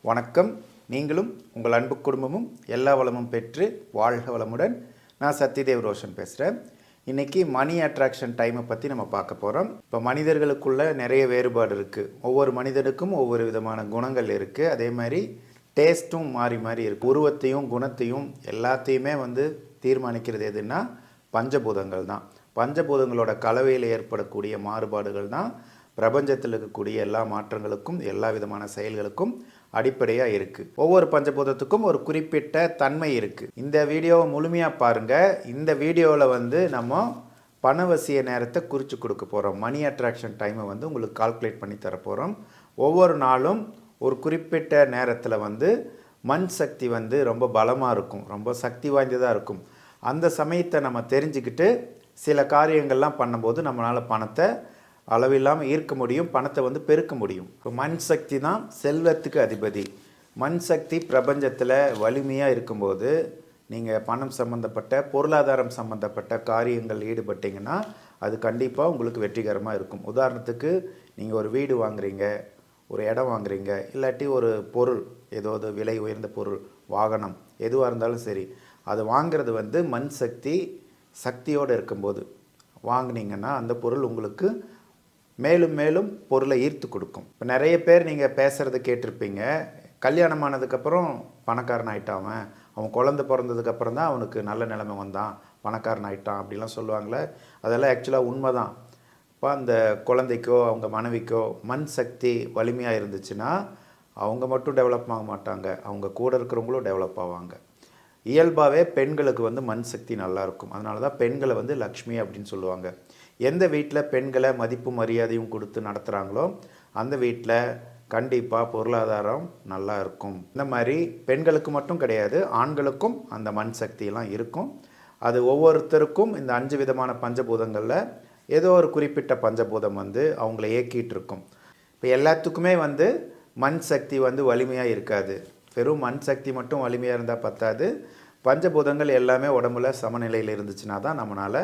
வணக்கம். நீங்களும் உங்கள் அன்பு குடும்பமும் எல்லா வளமும் பெற்று வாழ்க வளமுடன். நான் சத்யதேவ் ரோஷன் பேசுகிறேன். இன்றைக்கி மணி அட்ராக்ஷன் டைமை பற்றி நம்ம பார்க்க போகிறோம். இப்போ மனிதர்களுக்குள்ள நிறைய வேறுபாடு இருக்குது. ஒவ்வொரு மனிதனுக்கும் ஒவ்வொரு விதமான குணங்கள் இருக்குது. அதே மாதிரி டேஸ்ட்டும் மாறி மாறி இருக்குது. உருவத்தையும் குணத்தையும் எல்லாத்தையுமே தீர்மானிக்கிறது எதுன்னா பஞ்சபூதங்கள் தான். பஞ்சபூதங்களோட கலவையில் ஏற்படக்கூடிய மாறுபாடுகள் தான் பிரபஞ்சத்தில் இருக்கக்கூடிய எல்லா மாற்றங்களுக்கும் எல்லா விதமான செயல்களுக்கும் அடிப்படையாக இருக்குது. ஒவ்வொரு பஞ்சபூதத்துக்கும் ஒரு குறிப்பிட்ட தன்மை இருக்குது. இந்த வீடியோவை முழுமையாக பாருங்கள். இந்த வீடியோவில் நம்ம பணவசிய நேரத்தை குறித்து கொடுக்க போகிறோம். மணி அட்ராக்ஷன் டைமை உங்களுக்கு கால்குலேட் பண்ணி தரப்போகிறோம். ஒவ்வொரு நாளும் ஒரு குறிப்பிட்ட நேரத்தில் மண் சக்தி ரொம்ப பலமாக இருக்கும், ரொம்ப சக்தி வாய்ந்ததாக இருக்கும். அந்த சமயத்தை நம்ம தெரிஞ்சுக்கிட்டு சில காரியங்கள்லாம் பண்ணும்போது நம்மளால் பணத்தை அளவில்லாமல் ஈர்க்க முடியும், பணத்தை பெருக்க முடியும். இப்போ மண் சக்தி தான் செல்வத்துக்கு அதிபதி. மண் சக்தி பிரபஞ்சத்தில் வலிமையாக இருக்கும்போது நீங்கள் பணம் சம்மந்தப்பட்ட பொருளாதாரம் சம்மந்தப்பட்ட காரியங்கள் ஈடுபட்டிங்கன்னா அது கண்டிப்பாக உங்களுக்கு வெற்றிகரமாக இருக்கும். உதாரணத்துக்கு நீங்கள் ஒரு வீடு வாங்குறீங்க, ஒரு இடம் வாங்குறீங்க, இல்லாட்டி ஒரு பொருள், ஏதாவது விலை உயர்ந்த பொருள், வாகனம், எதுவாக இருந்தாலும் சரி, அது வாங்கிறது மண் சக்தி சக்தியோடு இருக்கும்போது வாங்கினீங்கன்னா அந்த பொருள் உங்களுக்கு மேலும் மேலும் பொருளை ஈர்த்து கொடுக்கும். இப்போ நிறைய பேர் நீங்கள் பேசுகிறத கேட்டிருப்பீங்க, கல்யாணம் ஆனதுக்கப்புறம் பணக்காரன் ஆகிட்டான், அவன் குழந்தை பிறந்ததுக்கப்புறம் தான் அவனுக்கு நல்ல நிலைமை வந்தான், பணக்காரன் ஆகிட்டான் அப்படிலாம் சொல்லுவாங்களே. அதெல்லாம் ஆக்சுவலாக உண்மை தான். இப்போ அந்த குழந்தைக்கோ அவங்க மனைவிக்கோ மண் சக்தி வலிமையாக இருந்துச்சுன்னா அவங்க மட்டும் டெவலப் ஆக மாட்டாங்க, அவங்க கூட இருக்கிறவங்களும் டெவலப் ஆவாங்க. இயல்பாகவே பெண்களுக்கு மண் சக்தி நல்லாயிருக்கும். அதனால தான் பெண்களை லக்ஷ்மி அப்படின்னு சொல்லுவாங்க. எந்த வீட்டில் பெண்களை மதிப்பு மரியாதையும் கொடுத்து நடத்துகிறாங்களோ அந்த வீட்டில் கண்டிப்பாக பொருளாதாரம் நல்லா இருக்கும். இந்த மாதிரி பெண்களுக்கு மட்டும் கிடையாது, ஆண்களுக்கும் அந்த மண் சக்தியெல்லாம் இருக்கும். அது ஒவ்வொருத்தருக்கும் இந்த 5 விதமான பஞ்சபூதங்களில் ஏதோ ஒரு குறிப்பிட்ட பஞ்சபூதம் அவங்கள இயக்கிட்டு இருக்கும். இப்போ எல்லாத்துக்குமே மண் சக்தி வலிமையாக இருக்காது. வெறும் மண் சக்தி மட்டும் வலிமையாக இருந்தால் பத்தாது. பஞ்சபூதங்கள் எல்லாமே உடம்புல சமநிலையில் இருந்துச்சுன்னா தான் நம்மளால்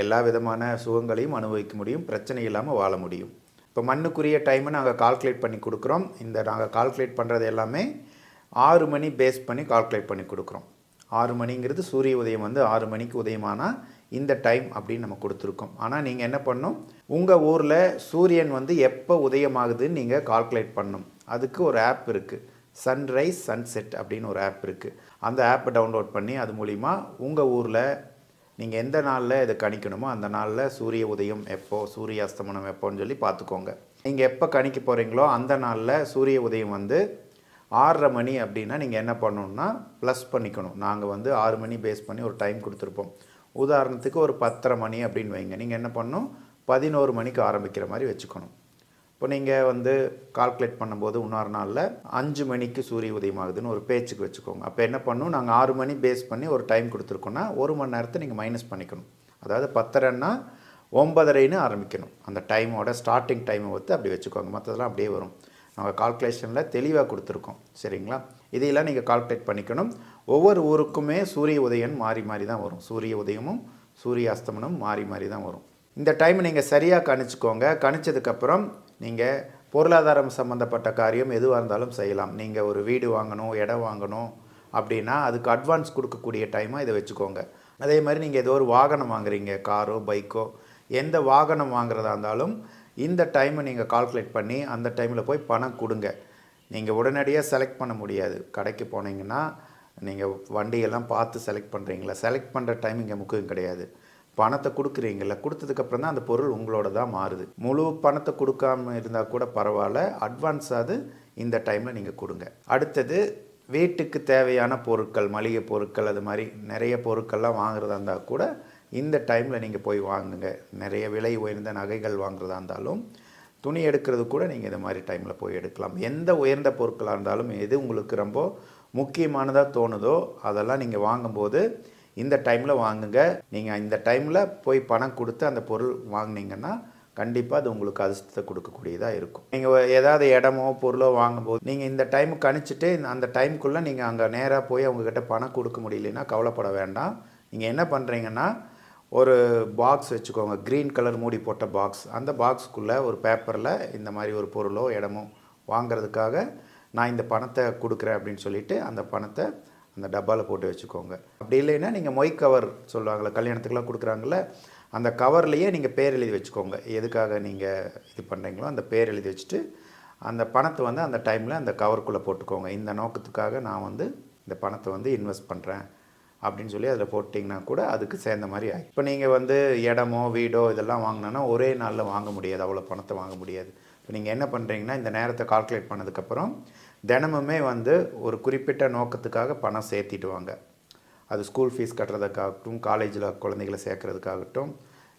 எல்லா விதமான சுகங்களையும் அனுபவிக்க முடியும், பிரச்சனை இல்லாமல் வாழ முடியும். இப்போ மண்ணுக்குரிய டைமை நாங்கள் கால்குலேட் பண்ணி கொடுக்குறோம். இந்த நாங்கள் கால்குலேட் பண்ணுறது எல்லாமே 6 மணி பேஸ் பண்ணி கால்குலேட் பண்ணி கொடுக்குறோம். 6 மணிங்கிறது சூரிய உதயம் 6 மணிக்கு உதயமானால் இந்த டைம் அப்படின்னு நம்ம கொடுத்துருக்கோம். ஆனால் நீங்கள் என்ன பண்ணணும், உங்கள் ஊரில் சூரியன் எப்போ உதயமாகுதுன்னு நீங்கள் கால்குலேட் பண்ணணும். அதுக்கு ஒரு ஆப் இருக்குது, சன்ரைஸ் சன்செட் அப்படின்னு ஒரு ஆப் இருக்குது. அந்த ஆப்பை டவுன்லோட் பண்ணி அது மூலிமா உங்கள் ஊரில் நீங்கள் எந்த நாளில் இதை கணிக்கணுமோ அந்த நாளில் சூரிய உதயம் எப்போ, சூரிய அஸ்தமனம் எப்போன்னு சொல்லி பார்த்துக்கோங்க. நீங்கள் எப்போ கணிக்க போகிறீங்களோ அந்த நாளில் சூரிய உதயம் 6:30 மணி அப்படின்னா நீங்கள் என்ன பண்ணணுன்னா ப்ளஸ் பண்ணிக்கணும். நாங்கள் 6 மணி பேஸ் பண்ணி ஒரு டைம் கொடுத்துருப்போம். உதாரணத்துக்கு ஒரு 10:30 மணி அப்படின்னு வைங்க. நீங்கள் என்ன பண்ணணும், 11 மணிக்கு ஆரம்பிக்கிற மாதிரி வச்சுக்கணும். இப்போ நீங்கள் கால்குலேட் பண்ணும்போது இன்னொரு நாளில் 5 மணிக்கு சூரிய உதயம் ஆகுதுன்னு ஒரு பேச்சுக்கு வச்சுக்கோங்க. அப்போ என்ன பண்ணணும், நாங்கள் 6 மணி பேஸ் பண்ணி ஒரு டைம் கொடுத்துருக்கோன்னா 1 மணி நேரத்தை நீங்கள் மைனஸ் பண்ணிக்கணும். அதாவது 10:30ன்னா 9:30ன்னு ஆரம்பிக்கணும். அந்த டைமோட ஸ்டார்டிங் டைமை அப்படி வச்சுக்கோங்க. மற்றதெல்லாம் அப்படியே வரும். நாங்கள் கால்குலேஷனில் தெளிவாக கொடுத்துருக்கோம், சரிங்களா? இதையெல்லாம் நீங்கள் கால்குலேட் பண்ணிக்கணும். ஒவ்வொரு ஊருக்குமே சூரிய உதயம் மாறி மாறி தான் வரும். சூரிய உதயமும் சூரிய அஸ்தமனமும் மாறி மாறி தான் வரும். இந்த டைமை நீங்கள் சரியாக கணிச்சுக்கோங்க. கணிச்சதுக்கப்புறம் நீங்கள் பொருளாதாரம் சம்மந்தப்பட்ட காரியம் எதுவாக இருந்தாலும் செய்யலாம். நீங்கள் ஒரு வீடு வாங்கணும், இடம் வாங்கணும் அப்படின்னா அதுக்கு அட்வான்ஸ் கொடுக்கக்கூடிய டைமாக இதை வச்சுக்கோங்க. அதே மாதிரி நீங்கள் ஏதோ ஒரு வாகனம் வாங்குறீங்க, காரோ பைக்கோ, எந்த வாகனம் வாங்குறதா இருந்தாலும் இந்த டைமை நீங்கள் கால்குலேட் பண்ணி அந்த டைமில் போய் பணம் கொடுங்க. நீங்கள் உடனடியாக செலக்ட் பண்ண முடியாது. கடைக்கு போனீங்கன்னா நீங்கள் வண்டியெல்லாம் பார்த்து செலக்ட் பண்ணுறீங்களா, செலக்ட் பண்ணுற டைம் இங்கே முக்கியம் கிடையாது. பணத்தை கொடுக்குறீங்கள, கொடுத்ததுக்கப்புறம் தான் அந்த பொருள் உங்களோட தான் மாறுது. முழு பணத்தை கொடுக்காம இருந்தால் கூட பரவாயில்ல, அட்வான்ஸாவது இந்த டைமில் நீங்கள் கொடுங்க. அடுத்தது வீட்டுக்கு தேவையான பொருட்கள், மளிகை பொருட்கள், அது மாதிரி நிறைய பொருட்கள்லாம் வாங்குறதா இருந்தால் கூட இந்த டைமில் நீங்கள் போய் வாங்குங்க. நிறைய விலை உயர்ந்த நகைகள் வாங்குறதா இருந்தாலும், துணி எடுக்கிறது கூட நீங்கள் இந்த மாதிரி டைமில் போய் எடுக்கலாம். எந்த உயர்ந்த பொருட்களாக இருந்தாலும் எது உங்களுக்கு ரொம்ப முக்கியமானதாக தோணுதோ அதெல்லாம் நீங்கள் வாங்கும்போது இந்த டைமில் வாங்குங்க. நீங்கள் இந்த டைமில் போய் பணம் கொடுத்து அந்த பொருள் வாங்கினீங்கன்னா கண்டிப்பாக அது உங்களுக்கு அதிர்ஷ்டத்தை கொடுக்கக்கூடியதாக இருக்கும். நீங்கள் ஏதாவது இடமோ பொருளோ வாங்கும்போது நீங்கள் இந்த டைம் கணிச்சிட்டு அந்த டைமுக்குள்ளே நீங்கள் அங்கே நேராக போய் அவங்கக்கிட்ட பணம் கொடுக்க முடியலன்னா கவலைப்பட வேண்டாம். நீங்கள் என்ன பண்ணுறீங்கன்னா ஒரு பாக்ஸ் வச்சுக்கோங்க, க்ரீன் கலர் மூடி போட்ட பாக்ஸ். அந்த பாக்ஸுக்குள்ளே ஒரு பேப்பரில் இந்த மாதிரி ஒரு பொருளோ இடமோ வாங்கிறதுக்காக நான் இந்த பணத்தை கொடுக்குறேன் அப்படின்னு சொல்லிவிட்டு அந்த பணத்தை அந்த டப்பாவில் போட்டு வச்சுக்கோங்க. அப்படி இல்லைன்னா நீங்கள் மொய் கவர் சொல்லுவாங்கள்ல, கல்யாணத்துக்கெலாம் கொடுக்குறாங்கள்ல, அந்த கவர்லேயே நீங்கள் பேர் எழுதி வச்சுக்கோங்க. எதுக்காக நீங்கள் இது பண்ணுறீங்களோ அந்த பேர் எழுதி வச்சுட்டு அந்த பணத்தை வந்து அந்த டைமில் அந்த கவருக்குள்ளே போட்டுக்கோங்க. இந்த நோக்கத்துக்காக நான் வந்து இந்த பணத்தை வந்து இன்வெஸ்ட் பண்ணுறேன் அப்படின்னு சொல்லி அதில் போட்டிங்கன்னா கூட அதுக்கு சேர்ந்த மாதிரி ஆகும். இப்போ நீங்கள் வந்து இடமோ வீடோ இதெல்லாம் வாங்கினோன்னா ஒரே நாளில் வாங்க முடியாது, அவ்வளோ பணத்தை வாங்க முடியாது. இப்போ நீங்கள் என்ன பண்ணுறீங்கன்னா இந்த நேரத்தை கால்குலேட் பண்ணதுக்கப்புறம் தினமுமே வந்து ஒரு குறிப்பிட்ட நோக்கத்துக்காக பணம் சேர்த்திட்டு வாங்க. அது ஸ்கூல் ஃபீஸ் கட்டுறதுக்காகட்டும், காலேஜில் குழந்தைகளை சேர்க்குறதுக்காகட்டும்,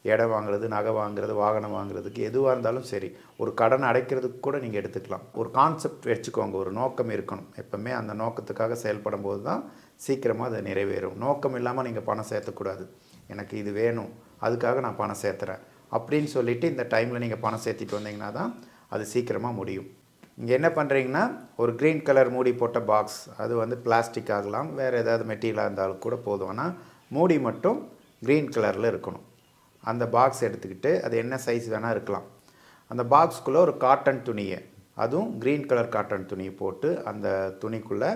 இடம் வாங்குறது, நகை வாங்குறது, வாகனம் வாங்குறதுக்கு எதுவாக இருந்தாலும் சரி, ஒரு கடன் அடைக்கிறதுக்கு கூட நீங்கள் எடுத்துக்கலாம். ஒரு கான்செப்ட் வச்சுக்கோங்க, ஒரு நோக்கம் இருக்கணும். எப்போவுமே அந்த நோக்கத்துக்காக செயல்படும் போது தான் சீக்கிரமாக அதை நிறைவேறும். நோக்கம் இல்லாமல் நீங்கள் பணம் சேர்த்தக்கூடாது. எனக்கு இது வேணும், அதுக்காக நான் பணம் சேர்த்துறேன் அப்படின்னு சொல்லிவிட்டு இந்த டைமில் நீங்கள் பணம் சேர்த்திட்டு வந்தீங்கன்னா தான் அது சீக்கிரமாக முடியும். இங்கே என்ன பண்ணுறீங்கன்னா ஒரு க்ரீன் கலர் மூடி போட்ட பாக்ஸ், அது வந்து பிளாஸ்டிக் ஆகலாம், வேறு ஏதாவது மெட்டீரியலாக இருந்தாலும் கூட போதும். ஆனால் மூடி மட்டும் க்ரீன் கலரில் இருக்கணும். அந்த பாக்ஸ் எடுத்துக்கிட்டு அது என்ன சைஸ் வேணால் இருக்கலாம். அந்த பாக்ஸுக்குள்ளே ஒரு காட்டன் துணியை, அதுவும் க்ரீன் கலர் காட்டன் துணியை போட்டு அந்த துணிக்குள்ளே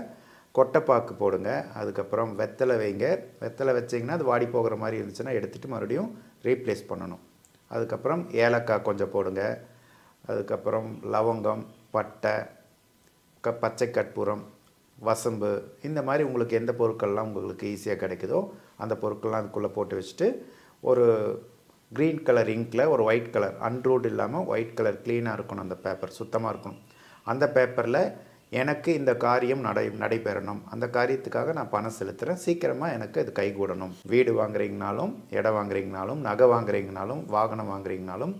கொட்டைப்பாக்கு போடுங்க. அதுக்கப்புறம் வெத்தலை வைங்க. வெத்தலை வச்சிங்கன்னா அது வாடி போகிற மாதிரி இருந்துச்சுன்னா எடுத்துகிட்டு மறுபடியும் ரீப்ளேஸ் பண்ணணும். அதுக்கப்புறம் ஏலக்காய் கொஞ்சம் போடுங்க. அதுக்கப்புறம் லவங்கம், பட்டை, பச்சை கற்பூரம், வசம்பு, இந்த மாதிரி உங்களுக்கு எந்த பொருட்கள்லாம் உங்களுக்கு ஈஸியாக கிடைக்குதோ அந்த பொருட்கள்லாம் அதுக்குள்ளே போட்டு வச்சுட்டு ஒரு க்ரீன் கலர் இங்கில் ஒரு ஒயிட் கலர் அன்ரூட் இல்லாமல் ஒயிட் கலர் க்ளீனாக இருக்கணும். அந்த பேப்பர் சுத்தமாக இருக்கணும். அந்த பேப்பரில் எனக்கு இந்த காரியம் நடைபெறணும், அந்த காரியத்துக்காக நான் பணம் செலுத்துகிறேன், சீக்கிரமாக எனக்கு அது கைகூடணும். வீடு வாங்குறீங்கனாலும், இடம் வாங்குறீங்கனாலும், நகை வாங்குறீங்கனாலும், வாகனம் வாங்குறீங்கனாலும்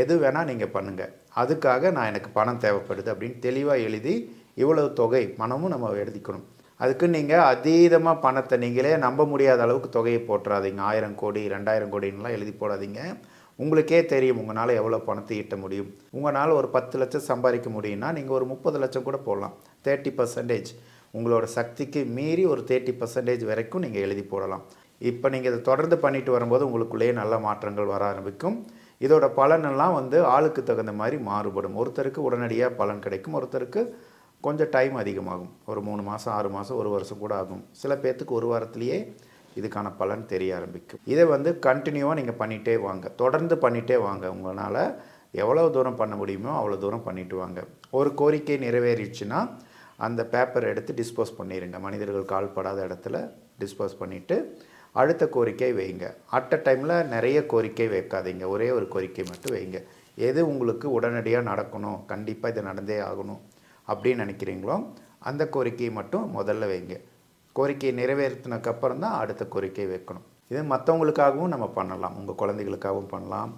எது வேணால் நீங்கள் பண்ணுங்கள். அதுக்காக நான் எனக்கு பணம் தேவைப்படுது அப்படின்னு தெளிவாக எழுதி இவ்வளவு தொகை பணமும் நம்ம எழுதிக்கணும். அதுக்கு நீங்கள் அதீதமாக பணத்தை நீங்களே நம்ப முடியாத அளவுக்கு தொகையை போட்டுறாதீங்க. 1000 கோடி 2000 கோடின்லாம் எழுதி போடாதீங்க. உங்களுக்கே தெரியும் உங்களால் எவ்வளோ பணத்தை ஈட்ட முடியும். உங்களால் ஒரு 10 லட்சம் சம்பாதிக்க முடியும்னா நீங்கள் ஒரு 30 லட்சம் கூட போடலாம். 30% உங்களோட சக்திக்கு மீறி ஒரு 30% வரைக்கும் நீங்கள் எழுதி போடலாம். இப்போ நீங்கள் இதை தொடர்ந்து பண்ணிட்டு வரும்போது உங்களுக்குள்ளேயே நல்ல மாற்றங்கள் வர ஆரம்பிக்கும். இதோட பலனெல்லாம் வந்து ஆளுக்கு தகுந்த மாதிரி மாறுபடும். ஒருத்தருக்கு உடனடியாக பலன் கிடைக்கும், ஒருத்தருக்கு கொஞ்சம் டைம் அதிகமாகும். ஒரு 3 மாதம் 6 மாதம் 1 வருஷம் கூட ஆகும். சில பேர்த்துக்கு 1 வாரத்திலேயே இதுக்கான பலன் தெரிய ஆரம்பிக்கும். இதை வந்து கண்டினியூவாக நீங்கள் பண்ணிகிட்டே வாங்க, தொடர்ந்து பண்ணிகிட்டே வாங்க. உங்களால் எவ்வளோ தூரம் பண்ண முடியுமோ அவ்வளோ தூரம் பண்ணிட்டு வாங்க. ஒரு கோரிக்கை நிறைவேறிடுச்சுன்னா அந்த பேப்பரை எடுத்து டிஸ்போஸ் பண்ணிடுங்க. மனிதர்கள் கால்படாத இடத்துல டிஸ்போஸ் பண்ணிவிட்டு அடுத்த கோரிக்கை வைங்க. அட் அ டைமில் நிறைய கோரிக்கை வைக்காதீங்க, ஒரே ஒரு கோரிக்கை மட்டும் வைங்க. எது உங்களுக்கு உடனடியாக நடக்கணும், கண்டிப்பாக இது நடந்தே ஆகணும் அப்படின்னு நினைக்கிறீங்களோ அந்த கோரிக்கையை மட்டும் முதல்ல வைங்க. கோரிக்கையை நிறைவேற்றினதுக்கப்புறம் தான் அடுத்த கோரிக்கை வைக்கணும். இது மற்றவங்களுக்காகவும் நம்ம பண்ணலாம், உங்கள் குழந்தைகளுக்காகவும் பண்ணலாம்,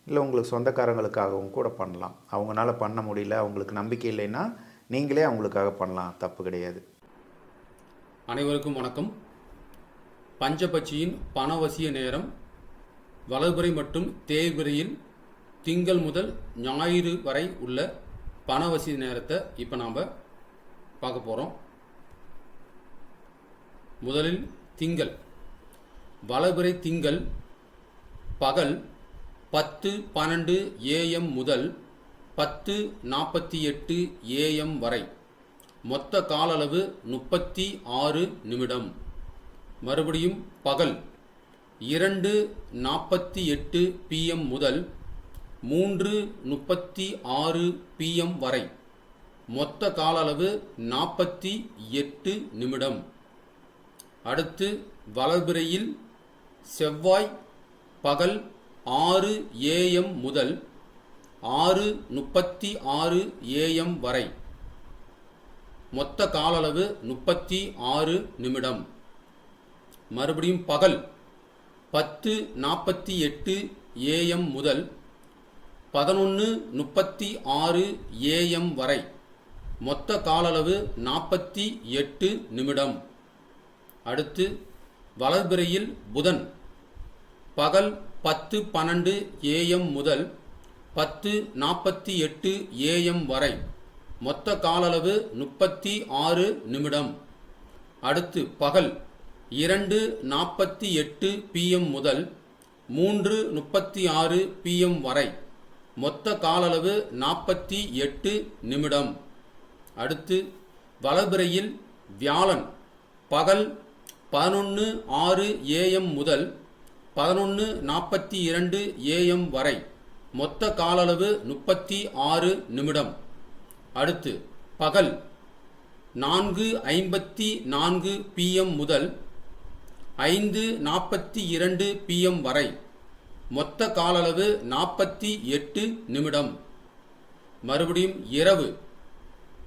இல்லை உங்களுக்கு சொந்தக்காரங்களுக்காகவும் கூட பண்ணலாம். அவங்களால பண்ண முடியல, அவங்களுக்கு நம்பிக்கை இல்லைன்னா நீங்களே அவங்களுக்காக பண்ணலாம், தப்பு கிடையாது. அனைவருக்கும் வணக்கம். பஞ்சபட்சியின் பணவசிய நேரம் வளர்பிறை மற்றும் தேய்பிறையில் திங்கள் முதல் ஞாயிறு வரை உள்ள பணவசிய நேரத்தை இப்போ நாம் பார்க்க போகிறோம். முதலில் திங்கள். வளர்பிறை திங்கள் பகல் 10:12 AM முதல் 10:48 AM வரை. மொத்த கால அளவு 36 நிமிடம். மறுபடியும் பகல் 2:48 PM முதல் 3:36 PM வரை. மொத்த கால அளவு 48 நிமிடம். அடுத்து வளர்பிறையில் செவ்வாய் பகல் 6 AM முதல் 6:36 AM வரை. மொத்த கால அளவு 36 நிமிடம். மறுபடியும் பகல் 10:48 AM முதல் 11:36 AM வரை. மொத்த கால அளவு 48 நிமிடம். அடுத்து வளர்பிறையில் புதன் பகல் 10:12 AM முதல் 10:48 AM வரை. மொத்த கால அளவு 36 நிமிடம். அடுத்து பகல் 2:48 PM முதல் 3:36 PM வரை. மொத்த கால அளவு 48 நிமிடம். அடுத்து வளர்பிறையில் வியாழன் பகல் 11:06 AM முதல் 11:42 AM வரை, மொத்த கால அளவு 36 நிமிடம். அடுத்து பகல் 4:54 PM முதல் 5:42 PM வரை, மொத்த கால அளவு 48 நிமிடம். மறுபடியும் இரவு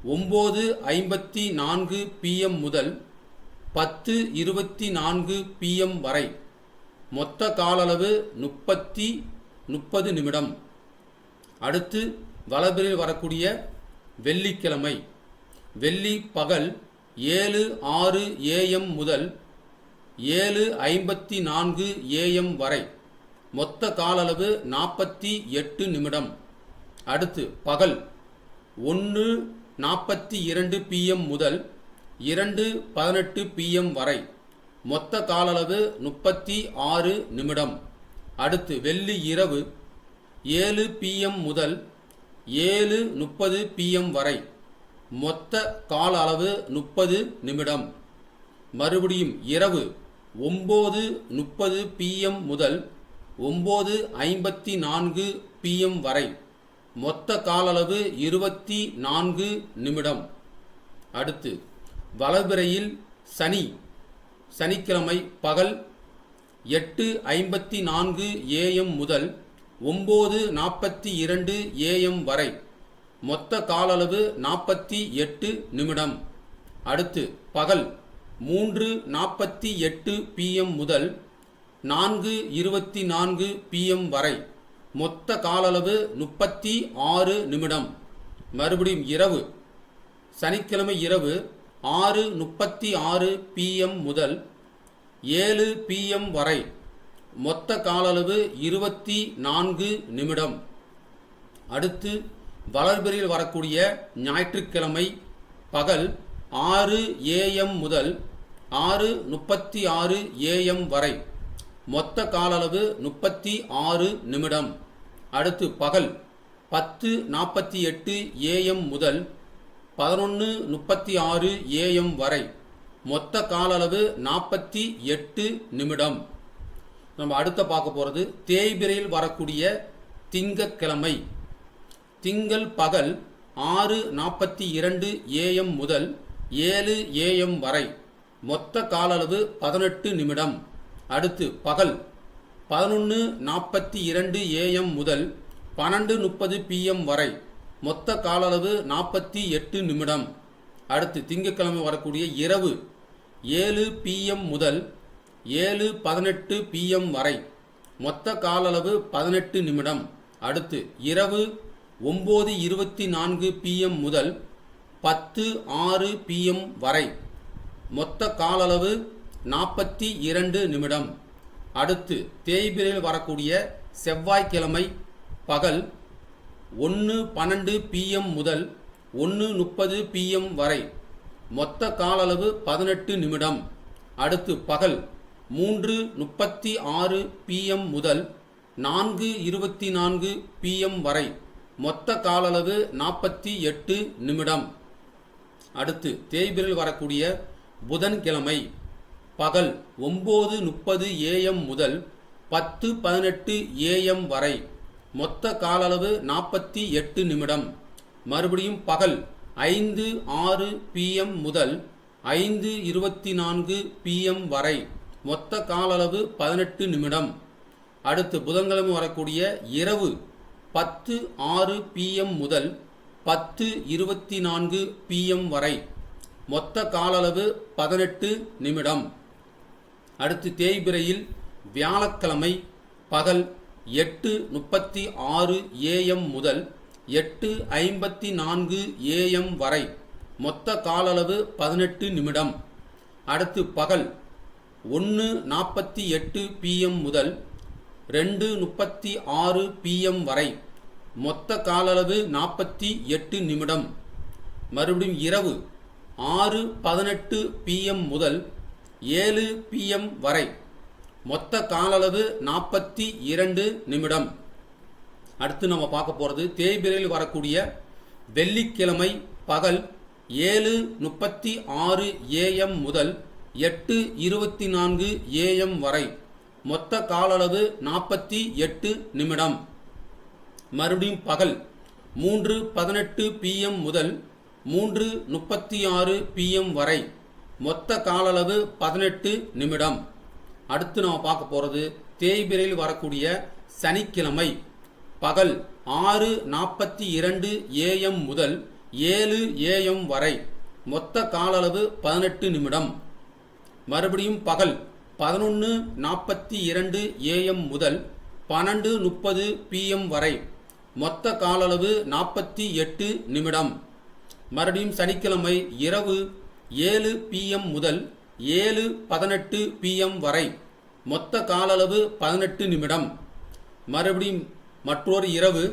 9:54 PM முதல் 10:24 PM வரை, மொத்த கால அளவு 30 நிமிடம். அடுத்து வளர்பிறையில் வரக்கூடிய வெள்ளிக்கிழமை, வெள்ளி பகல் 7:06 AM முதல் 7:54 AM வரை, மொத்த கால அளவு 48 நிமிடம். அடுத்து பகல் 1:42 PM முதல் 2:18 PM வரை, மொத்த கால அளவு 36 நிமிடம். அடுத்து வெள்ளி இரவு 7 PM முதல் 7:30 PM வரை, மொத்த கால அளவு 30 நிமிடம். மறுபடியும் இரவு 9:30 PM முதல் 9:54 PM வரை, மொத்த கால அளவு 24 நிமிடம். அடுத்து வளர்பிறையில் சனிக்கிழமை பகல் 8:54 AM முதல் 9:42 AM வரை, மொத்த கால அளவு 48 நிமிடம். அடுத்து பகல் 3:48 PM முதல் 4:24 PM வரை, மொத்த கால அளவு 36 நிமிடம். மறுபடியும் இரவு சனிக்கிழமை இரவு 6:36 PM முதல் 7 PM வரை, மொத்த கால அளவு 24 நிமிடம். அடுத்து வளர்பிறையில் வரக்கூடிய ஞாயிற்றுக்கிழமை பகல் 6 AM முதல் 6:36 AM வரை, மொத்த கால அளவு 36 நிமிடம். அடுத்து பகல் 10:48 AM முதல் 11:36 AM வரை, மொத்த கால அளவு 48 நிமிடம். நம்ம அடுத்த பார்க்க போகிறது தேய்பிறையில் வரக்கூடிய திங்கட்கிழமை, திங்கள் பகல் 6:42 AM முதல் 7 AM வரை, மொத்த கால அளவு 18 நிமிடம். அடுத்து பகல் 11:42 AM முதல் 12:30 PM வரை, மொத்த கால அளவு 48 நிமிடம். அடுத்து திங்கட்கிழமை வரக்கூடிய இரவு 7 PM முதல் 7:18 PM வரை, மொத்த கால அளவு 18 நிமிடம். அடுத்து இரவு 9:24 PM முதல் 10:06 PM வரை, மொத்த கால அளவு 42 நிமிடம். அடுத்து தேய்பிறையில் வரக்கூடிய செவ்வாய்க்கிழமை பகல் 1:12 PM முதல் 1:30 PM வரை, மொத்த கால அளவு 18 நிமிடம். அடுத்து பகல் 3:36 PM முதல் 4:24 PM வரை, மொத்த கால அளவு 48 நிமிடம். அடுத்து தேய்பிறையில் வரக்கூடிய புதன்கிழமை பகல் 9:30 AM முதல் 10:18 AM வரை, மொத்த கால அளவு 48 நிமிடம். மறுபடியும் பகல் 5:06 PM முதல் 5:24 PM வரை, மொத்த கால அளவு 18 நிமிடம். அடுத்து புதன்கிழமை வரக்கூடிய இரவு 10:06 PM முதல் 10:24 PM வரை, மொத்த கால அளவு 18 நிமிடம். அடுத்து தேய்பிறையில் வியாழக்கிழமை பகல் 8:36 AM முதல் 8:54 AM வரை, மொத்த கால அளவு 18 நிமிடம். அடுத்து பகல் 1:48 PM முதல் 2:36 PM வரை, மொத்த கால அளவு 48 நிமிடம். மறுபடியும் இரவு 6:18 PM முதல் 7 PM வரை, மொத்த கால அளவு 42 நிமிடம். அடுத்து நம்ம பார்க்க போகிறது தேய்பிறையில் வரக்கூடிய வெள்ளிக்கிழமை பகல் 7:36 AM முதல் 8:24 AM வரை மொத்த கால அளவு 48 நிமிடம். மறுபடியும் பகல் 3:18 PM முதல் 3:36 PM வரை மொத்த கால அளவு 18 நிமிடம். அடுத்து நம்ம பார்க்க போகிறது தேய்பிரையில் வரக்கூடிய சனிக்கிழமை பகல் 6:42 AM முதல் 7 AM வரை மொத்த கால அளவு 18 நிமிடம். மறுபடியும் பகல் 11:42 AM முதல் 12:30 PM வரை மொத்த கால அளவு 48 நிமிடம். மறுபடியும் சனிக்கிழமை இரவு 7 PM முதல் 7:18 PM வரை மொத்த கால அளவு 18 நிமிடம். மறுபடியும் மற்றொரு இரவு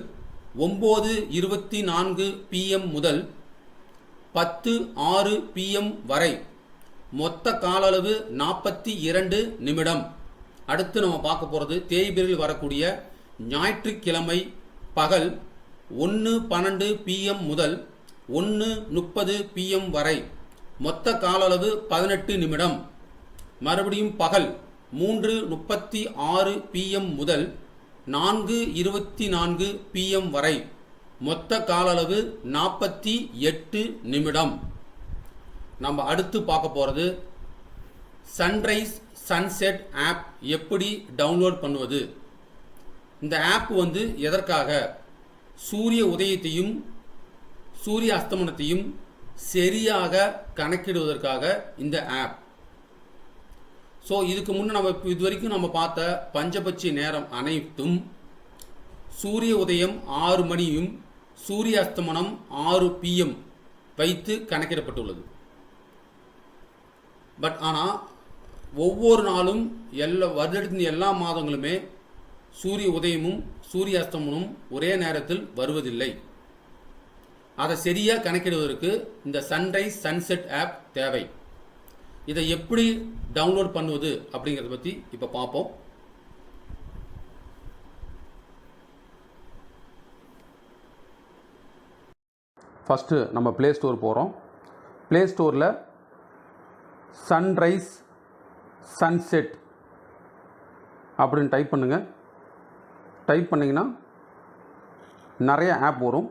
9:24 PM முதல் 10:06 PM வரை மொத்த கால அளவு 42 நிமிடம். அடுத்து நம்ம பார்க்க போகிறது தேய்பிரையில் வரக்கூடிய ஞாயிற்றுக்கிழமை பகல் 1:12 PM முதல் 1:30 PM வரை மொத்த கால அளவு 18 நிமிடம். மறுபடியும் பகல் 3:36 PM முதல் 4:24 PM வரை மொத்த கால அளவு 48 நிமிடம். நம்ம அடுத்து பார்க்க போகிறது சன்ரைஸ் சன்செட் ஆப் எப்படி டவுன்லோட் பண்ணுவது. இந்த ஆப் எதற்காக, சூரிய உதயத்தையும் சூரிய அஸ்தமனத்தையும் சரியாக கணக்கிடுவதற்காக இந்த ஆப். ஸோ இதுக்கு முன்னே இது வரைக்கும் நம்ம பார்த்த பஞ்சபட்சி நேரம் அனைத்தும் சூரிய உதயம் 6 மணியும் சூரிய அஸ்தமனம் 6 PM வைத்து கணக்கிடப்பட்டுள்ளது. பட் ஆனால் ஒவ்வொரு நாளும் வருடத்தின் எல்லா மாதங்களுமே சூரிய உதயமும் சூரிய அஸ்தமனமும் ஒரே நேரத்தில் வருவதில்லை. அதை சரியாக கணக்கிடுவதற்கு இந்த சன்ரைஸ் சன்செட் ஆப் தேவை. இதை எப்படி டவுன்லோட் பண்ணுவது அப்படிங்கிறத பற்றி இப்போ பார்ப்போம். ஃபஸ்ட்டு நம்ம ப்ளே ஸ்டோர் போகிறோம். ப்ளே ஸ்டோரில் சன்ரைஸ் சன்செட் அப்படின்னு டைப் பண்ணுங்கள். டைப் பண்ணிங்கன்னா நிறைய ஆப் வரும்.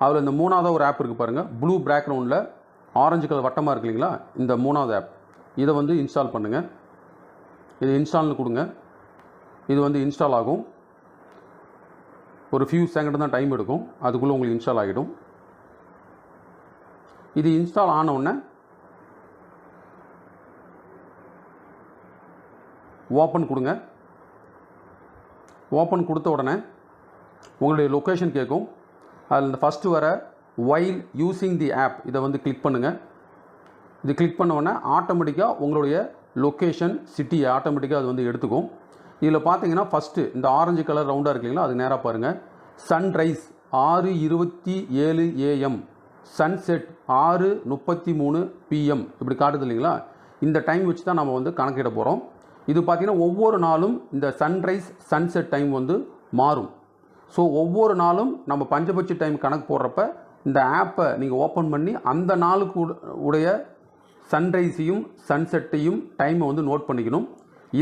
அதில் இந்த மூணாவது ஒரு ஆப் இருக்குது பாருங்கள், ப்ளூ பேக்ரவுண்டில் ஆரஞ்சு கலர் வட்டமாக இருக்கு இல்லைங்களா, இந்த மூணாவது ஆப். இதை இன்ஸ்டால் பண்ணுங்கள். இது இன்ஸ்டால்னு கொடுங்க. இது இன்ஸ்டால் ஆகும். ஒரு ஃபியூ செகண்ட் தான் டைம் எடுக்கும், அதுக்குள்ளே உங்களுக்கு இன்ஸ்டால் ஆகிடும். இது இன்ஸ்டால் ஆன உடனே ஓப்பன் கொடுங்க. ஓப்பன் கொடுத்த உடனே உங்களுடைய லொக்கேஷன் கேட்கும். அதில் இந்த ஃபஸ்ட்டு வர வைல் யூஸிங் தி ஆப் இதை கிளிக் பண்ணுங்கள். இது கிளிக் பண்ண உடனே ஆட்டோமேட்டிக்காக உங்களுடைய லொக்கேஷன் சிட்டியை ஆட்டோமேட்டிக்காக அது எடுத்துக்கும். இதில் பார்த்தீங்கன்னா ஃபஸ்ட்டு இந்த ஆரஞ்சு கலர் ரவுண்டாக இருக்கு இல்லைங்களா, அது நேராக பாருங்கள். சன்ரைஸ் 6:27 AM, சன்செட் 6:33 PM இப்படி காட்டுது இல்லைங்களா. இந்த டைம் வச்சு தான் நம்ம கணக்கிட போகிறோம். இது பார்த்திங்கன்னா ஒவ்வொரு நாளும் இந்த சன்ரைஸ் சன்செட் டைம் மாறும். ஸோ ஒவ்வொரு நாளும் நம்ம பஞ்சபட்சி டைம் கணக்கு போடுறப்ப இந்த ஆப்பை நீங்கள் ஓப்பன் பண்ணி அந்த நாளுக்கு உடைய சன்ரைஸையும் சன்செட்டையும் டைமை நோட் பண்ணிக்கணும்.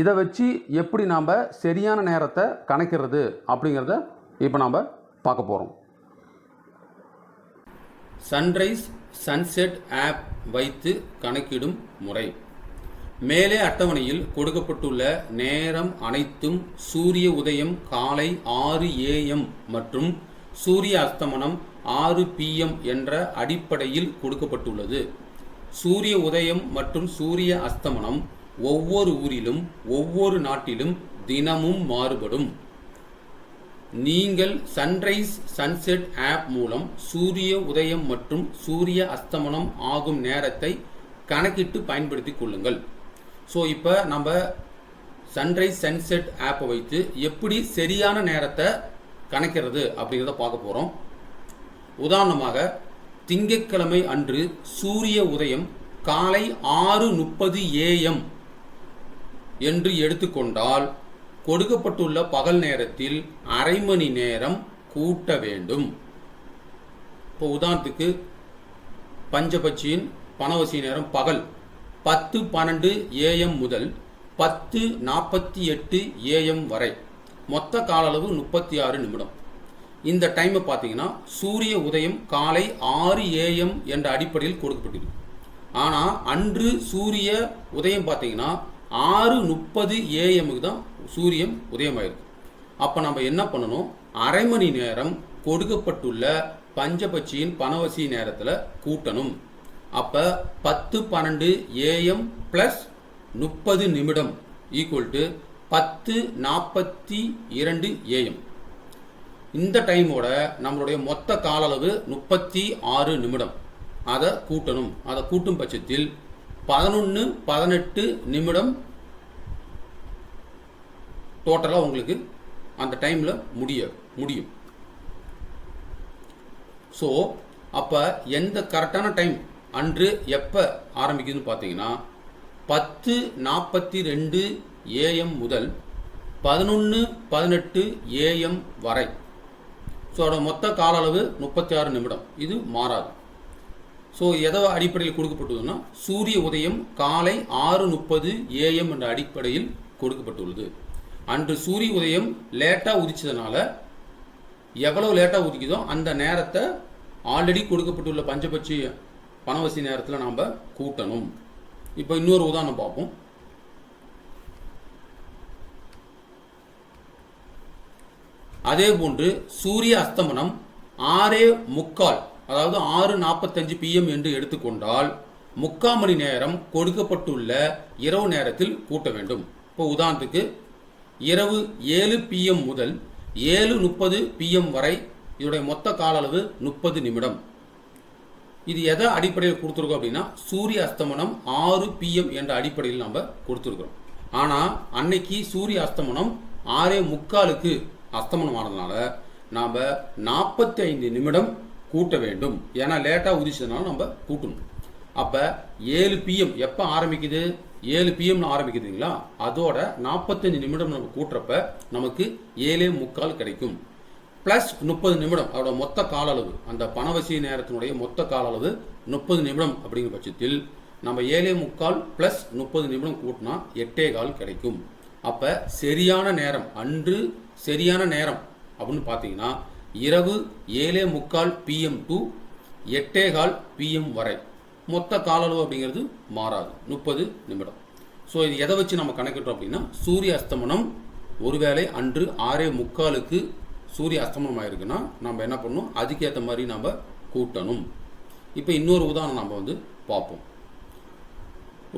இதை வச்சு எப்படி நாம் சரியான நேரத்தை கணக்கிறது அப்படிங்கிறத இப்போ நாம் பார்க்க போகிறோம். சன்ரைஸ் சன்செட் ஆப் வைத்து கணக்கிடும் முறை. மேலே அட்டவணையில் கொடுக்கப்பட்டுள்ள நேரம் அனைத்தும் சூரிய உதயம் காலை 6 AM மற்றும் சூரிய அஸ்தமனம் 6 PM என்ற அடிப்படையில் கொடுக்கப்பட்டுள்ளது. சூரிய உதயம் மற்றும் சூரிய அஸ்தமனம் ஒவ்வொரு ஊரிலும் ஒவ்வொரு நாட்டிலும் தினமும் மாறுபடும். நீங்கள் சன்ரைஸ் சன்செட் ஆப் மூலம் சூரிய உதயம் மற்றும் சூரிய அஸ்தமனம் ஆகும் நேரத்தை கணக்கிட்டு பயன்படுத்திக் கொள்ளுங்கள். ஸோ இப்போ நம்ம சன்ரைஸ் சன்செட் ஆப்பை வைத்து எப்படி சரியான நேரத்தை கணக்கிறது அப்படிங்கிறத பார்க்க போகிறோம். உதாரணமாக திங்கட்கிழமை அன்று சூரிய உதயம் காலை 6:30 AM என்று எடுத்துக்கொண்டால் கொடுக்கப்பட்டுள்ள பகல் நேரத்தில் அரை மணி நேரம் கூட்ட வேண்டும். இப்போ உதாரணத்துக்கு பஞ்சபட்சியின் பணவசி நேரம் பகல் 10:12 AM முதல் 10:48 AM வரை. மொத்த கால அளவு 36 நிமிடம். இந்த டைமை பார்த்தீங்கன்னா சூரிய உதயம் காலை 6 AM என்ற அடிப்படையில் கொடுக்கப்பட்டிருக்கு. ஆனால் அன்று சூரிய உதயம் பார்த்தீங்கன்னா 6:30 AMக்கு தான் சூரியன் உதயமாயிருக்கு. அப்போ நம்ம என்ன பண்ணணும், அரை மணி நேரம் கொடுக்கப்பட்டுள்ள பஞ்சபட்சியின் பணவசி நேரத்தில் கூட்டணும். அப்போ 10:12 AM ப்ளஸ் 30 நிமிடம் ஈக்குவல் டு 10:42 AM. இந்த டைமோட நம்மளுடைய மொத்த கால அளவு 36 நிமிடம். அதை கூட்டணும். அதை கூட்டும் பட்சத்தில் 11-18 நிமிடம் டோட்டலாக உங்களுக்கு அந்த டைமில் முடியும். ஸோ அப்போ எந்த கரெக்டான டைம் அன்று எப்போ ஆரம்பிக்குதுன்னு பார்த்தீங்கன்னா 10:42 AM முதல் 11:18 AM வரை. ஸோ அதோட மொத்த கால அளவு 36 நிமிடம். இது மாறாது. ஸோ எதோ அடிப்படையில் கொடுக்கப்பட்டுள்ளதுன்னா சூரிய உதயம் காலை 6:30 AM என்ற அடிப்படையில் கொடுக்கப்பட்டுள்ளது. அன்று சூரிய உதயம் லேட்டாக உதிச்சதுனால எவ்வளவு லேட்டாக உதிக்குதோ அந்த நேரத்தை ஆல்ரெடி கொடுக்கப்பட்டுள்ள பஞ்சபட்சி பணவசி நேரத்தில் நாம் கூட்டணும். இப்போ இன்னொரு உதாரணம் பார்ப்போம். அதே போன்று சூரிய அஸ்தமனம் 6:45 அதாவது 6:45 PM என்று எடுத்துக்கொண்டால் 3/4 மணி நேரம் கொடுக்கப்பட்டுள்ள இரவு நேரத்தில் கூட்ட வேண்டும். இப்போ உதாரணத்துக்கு இரவு 7 PM முதல் 7:30 PM வரை இதோடைய மொத்த கால அளவு 30 நிமிடம். இது எதை அடிப்படையில் கொடுத்துருக்கோம் அப்படின்னா சூரிய அஸ்தமனம் 6 PM என்ற அடிப்படையில் நம்ம கொடுத்துருக்கிறோம். ஆனால் அன்னைக்கு சூரிய அஸ்தமனம் 6:45க்கு அஸ்தமனம் ஆனதுனால நாம் 45 நிமிடம் கூட்ட வேண்டும். ஏன்னா லேட்டாக உதிச்சதுனால நம்ம கூட்டணும். அப்போ 7 PM எப்போ ஆரம்பிக்குது, 7 PMனு ஆரம்பிக்குதுங்களா, அதோட 45 நிமிடம் நம்ம கூட்டுறப்ப நமக்கு 7:45 கிடைக்கும். ப்ளஸ் 30 நிமிடம் அதோட மொத்த கால அளவு, அந்த பணவசி நேரத்தினுடைய மொத்த கால அளவு 30 நிமிடம் அப்படிங்கிற பட்சத்தில் நம்ம 7:45 ப்ளஸ் 30 நிமிடம் கூட்டினா 8:15 கிடைக்கும். அப்போ சரியான நேரம், அன்று சரியான நேரம் அப்படின்னு பார்த்தீங்கன்னா இரவு 7:45 PM டு 8:15 PM வரை. மொத்த கால அளவு அப்படிங்கிறது மாறாது, 30 நிமிடம். ஸோ இது எதை வச்சு நம்ம கணக்கிட்டோம் அப்படின்னா சூரிய அஸ்தமனம் ஒருவேளை அன்று 6:45க்கு சூரிய அஸ்தமனம் ஆயிருக்குன்னா நம்ம என்ன பண்ணணும், அதுக்கேற்ற மாதிரி நம்ம கூட்டணும். இப்போ இன்னொரு உதாரணம் நம்ம பார்ப்போம்.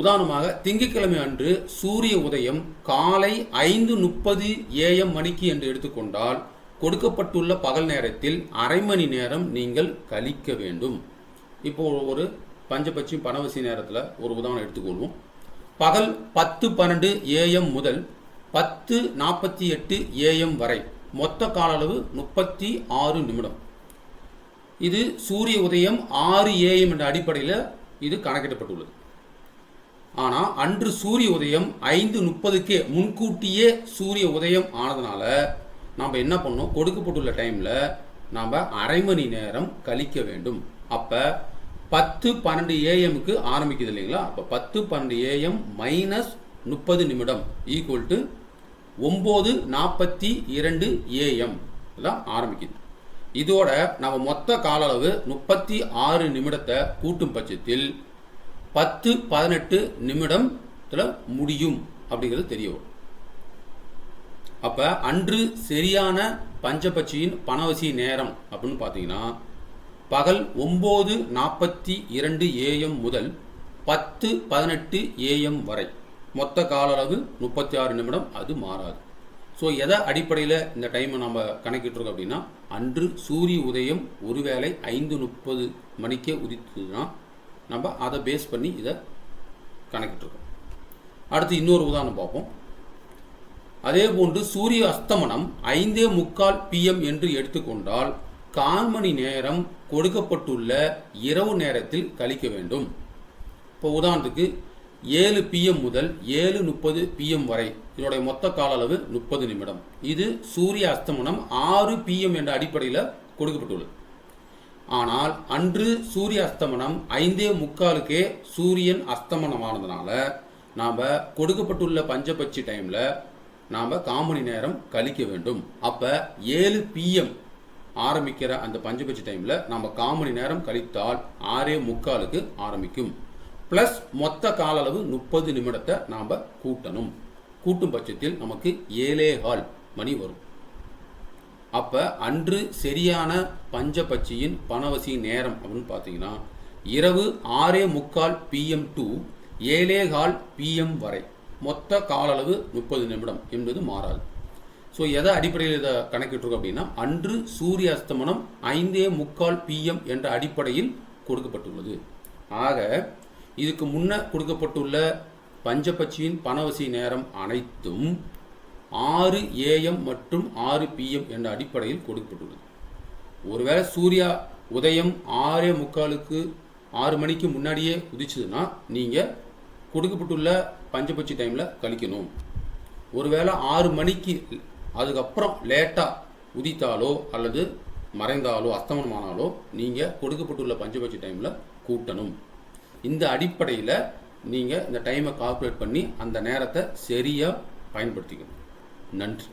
உதாரணமாக திங்கட்கிழமை அன்று சூரிய உதயம் காலை 5:30 AM மணிக்கு என்று எடுத்துக்கொண்டால் கொடுக்கப்பட்டுள்ள பகல் நேரத்தில் அரை மணி நேரம் நீங்கள் கழிக்க வேண்டும். இப்போ ஒரு பஞ்சபட்சி பணவசி நேரத்தில் ஒரு உதாரணம் எடுத்துக்கொள்வோம். பகல் 10:12 AM முதல் 10:48 AM வரை மொத்த கால அளவு 36 நிமிடம். இது சூரிய உதயம் 6 AM என்ற அடிப்படையில் இது கணக்கிடப்பட்டுள்ளது. ஆனால் அன்று சூரிய உதயம் 5:30க்கே முன்கூட்டியே சூரிய உதயம் ஆனதுனால நாம் என்ன பண்ணோம், கொடுக்கப்பட்டுள்ள டைமில் நாம் அரை மணி நேரம் கழிக்க வேண்டும். அப்போ 10:12 AMக்கு ஆரம்பிக்குது இல்லைங்களா, அப்போ 10:12 AM மைனஸ் 30 நிமிடம் ஈக்குவல் டு 9:42 AM தான் ஆரம்பிக்குது. இதோட நம்ம மொத்த கால அளவு 36 நிமிடத்தை கூட்டும் பட்சத்தில் 10-18 நிமிடத்தில் முடியும் அப்படிங்கிறது தெரிய வரும். அப்போ அன்று சரியான பஞ்சபட்சியின் பணவசி நேரம் அப்படின்னு பார்த்தீங்கன்னா பகல் 9:42 AM முதல் 10:18 AM வரை மொத்த கால அளவு 36 நிமிடம். அது மாறாது. ஸோ எதை அடிப்படையில் இந்த டைமை நம்ம கணக்கிட்டுருக்கோம் அப்படின்னா அன்று சூரிய உதயம் ஒருவேளை 5:30 மணிக்கே உதித்ததுன்னா நம்ம அதை பேஸ் பண்ணி இதை கணக்கிட்டுருக்கோம். அடுத்து இன்னொரு உதாரணம் பார்ப்போம். அதே போன்று சூரிய அஸ்தமனம் 5:45 PM என்று எடுத்துக்கொண்டால் 1/4 மணி நேரம் கொடுக்கப்பட்டுள்ள இரவு நேரத்தில் கழிக்க வேண்டும். இப்போ உதாரணத்துக்கு 7 PM முதல் 7:30 PM வரை இதனுடைய மொத்த கால அளவு 30 நிமிடம். இது சூரிய அஸ்தமனம் 6 PM என்ற அடிப்படையில் கொடுக்கப்பட்டுள்ளது. ஆனால் அன்று சூரிய அஸ்தமனம் 5:45க்கே சூரியன் அஸ்தமனமானதுனால நாம் கொடுக்கப்பட்டுள்ள பஞ்சபட்சி டைமில் நாம் 1/4 மணி நேரம் கழிக்க வேண்டும். அப்போ 7 PM ஆரம்பிக்கிற அந்த பஞ்சபட்சி டைமில் நாம் 1/4 மணி நேரம் கழித்தால் 6:45க்கு ஆரம்பிக்கும். ப்ளஸ் மொத்த கால அளவு 30 நிமிடத்தை நாம் கூட்டணும். கூட்டும் பட்சத்தில் நமக்கு 7:15 மணி வரும். அப்போ அன்று சரியான பஞ்சபட்சியின் பணவசி நேரம் அப்படின்னு பார்த்தீங்கன்னா இரவு 6:45 PM to 7:15 PM வரை மொத்த கால அளவு 30 நிமிடம் என்பது மாறாது. ஸோ எதை அடிப்படையில் இதை கணக்கிட்டுருக்கோம் அப்படின்னா அன்று சூரிய அஸ்தமனம் 5:45 PM என்ற அடிப்படையில் கொடுக்கப்பட்டுள்ளது. ஆக இதுக்கு முன்ன கொடுக்கப்பட்டுள்ள பஞ்சபட்சியின் பணவசி நேரம் அனைத்தும் 6 AM மற்றும் 6 PM என்ற அடிப்படையில் கொடுக்கப்பட்டுள்ளது. ஒருவேளை சூர்யா உதயம் 6:45க்கு 6 மணிக்கு முன்னாடியே உதிச்சதுன்னா நீங்கள் கொடுக்கப்பட்டுள்ள பஞ்சபட்சி டைமில் கழிக்கணும். ஒருவேளை 6 மணிக்கு அதுக்கப்புறம் லேட்டாக உதித்தாலோ அல்லது மறைந்தாலோ அஸ்தமனமானாலோ நீங்கள் கொடுக்கப்பட்டுள்ள பஞ்சபட்சி டைமில் கூட்டணும். இந்த அடிப்படையில் நீங்கள் இந்த டைமை கால்குலேட் பண்ணி அந்த நேரத்தை சரியாக பயன்படுத்திக்கணும். நன்றி.